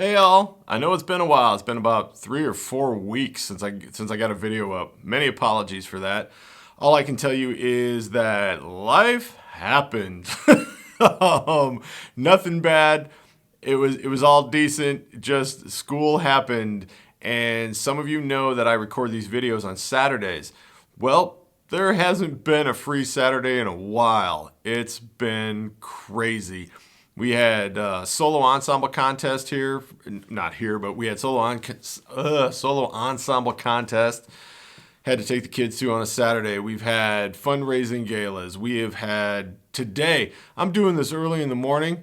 Hey all, I know it's been a while. It's been about 3 or 4 weeks since I got a video up. Many apologies for that. All I can tell you is that life happened. Nothing bad. It was all decent. Just school happened, and some of you know that I record these videos on Saturdays. Well, there hasn't been a free Saturday in a while. It's been crazy. We had solo ensemble contest here, not here, but we had solo ensemble contest. Had to take the kids to on a Saturday. We've had fundraising galas. We have had today. I'm doing this early in the morning,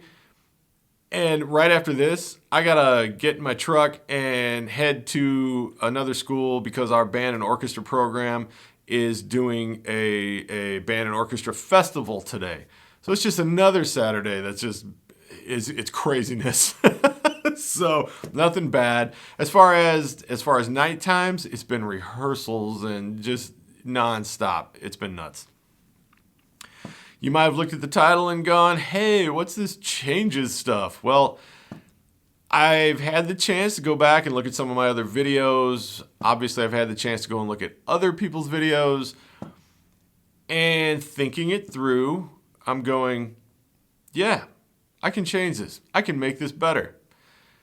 and right after this, I gotta get in my truck and head to another school because our band and orchestra program is doing a band and orchestra festival today. So it's just another Saturday that's just it's craziness. So nothing bad. As far as night times, it's been rehearsals and just nonstop. It's been nuts. You might have looked at the title and gone, hey, what's this changes stuff? Well, I've had the chance to go back and look at some of my other videos. Obviously, I've had the chance to go and look at other people's videos. And thinking it through, I'm going, yeah, I can change this. I can make this better.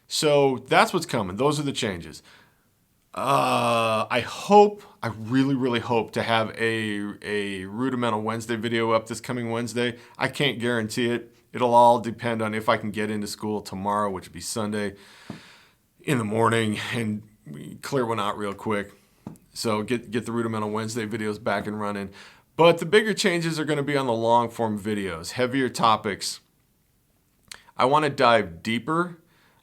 So that's what's coming. Those are the changes. I really, really hope to have a Rudimental Wednesday video up this coming Wednesday. I can't guarantee it. It'll all depend on if I can get into school tomorrow, which would be Sunday in the morning, and clear one out real quick. So get the Rudimental Wednesday videos back and running. But the bigger changes are going to be on the long form videos, heavier topics. I want to dive deeper.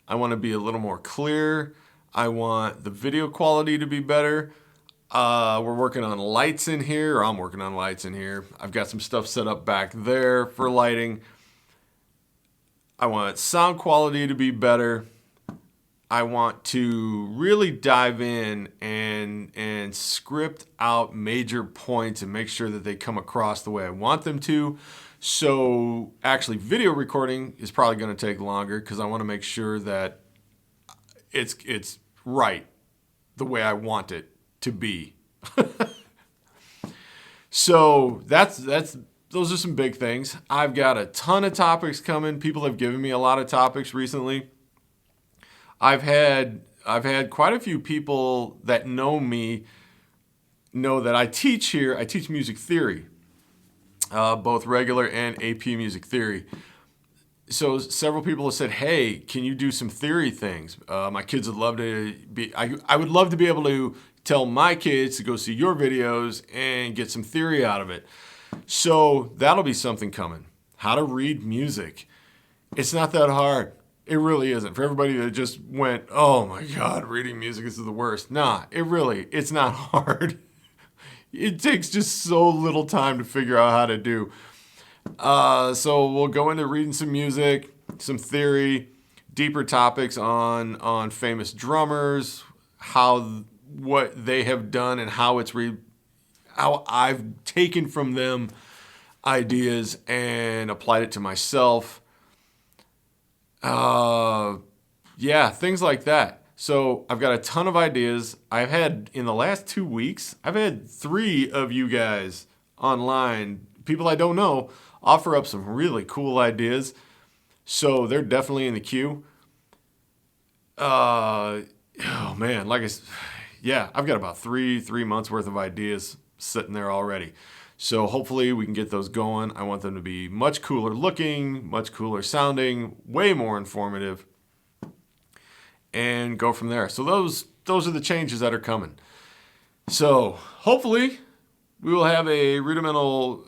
I want to be a little more clear. I want the video quality to be better. We're working on lights in here, or I'm working on lights in here. I've got some stuff set up back there for lighting. I want sound quality to be better. I want to really dive in and script out major points and make sure that they come across the way I want them to. So actually video recording is probably going to take longer because I want to make sure that it's right the way I want it to be. So that's those are some big things. I've got a ton of topics coming. People have given me a lot of topics recently. I've had quite a few people that know me know that I teach here. I teach music theory, both regular and AP music theory. So several people have said, hey, can you do some theory things? My kids would love to be, I would love to be able to tell my kids to go see your videos and get some theory out of it. So that'll be something coming. How to read music. It's not that hard. It really isn't. For everybody that just went, oh my God, reading music is the worst. Nah, it's not hard. It takes just so little time to figure out how to do. So we'll go into reading some music, some theory, deeper topics on famous drummers, what they have done and how I've taken from them ideas and applied it to myself. Things like that. So I've got a ton of ideas. In the last 2 weeks, I've had 3 of you guys online, people I don't know, offer up some really cool ideas. So they're definitely in the queue. Oh man, I've got about three months worth of ideas sitting there already. So hopefully we can get those going. I want them to be much cooler looking, much cooler sounding, way more informative, and go from there. So those are the changes that are coming. So hopefully we will have a Rudimental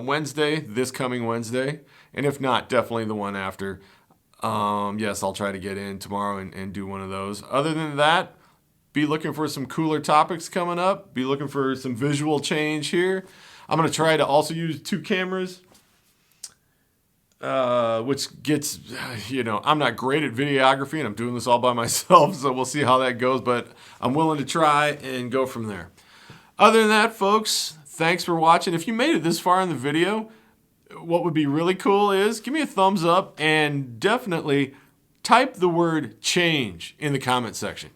Wednesday this coming Wednesday, and if not, definitely the one after. Yes, I'll try to get in tomorrow and do one of those. Other than that, be looking for some cooler topics coming up. Be looking for some visual change here. I'm going to try to also use 2 cameras, which gets, I'm not great at videography, and I'm doing this all by myself, so we'll see how that goes, but I'm willing to try and go from there. Other than that, folks, thanks for watching. If you made it this far in the video, what would be really cool is give me a thumbs up and definitely type the word change in the comment section.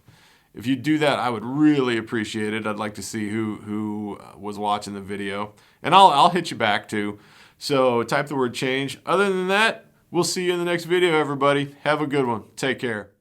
If you do that, I would really appreciate it. I'd like to see who was watching the video. And I'll hit you back too. So type the word change. Other than that, we'll see you in the next video, everybody. Have a good one. Take care.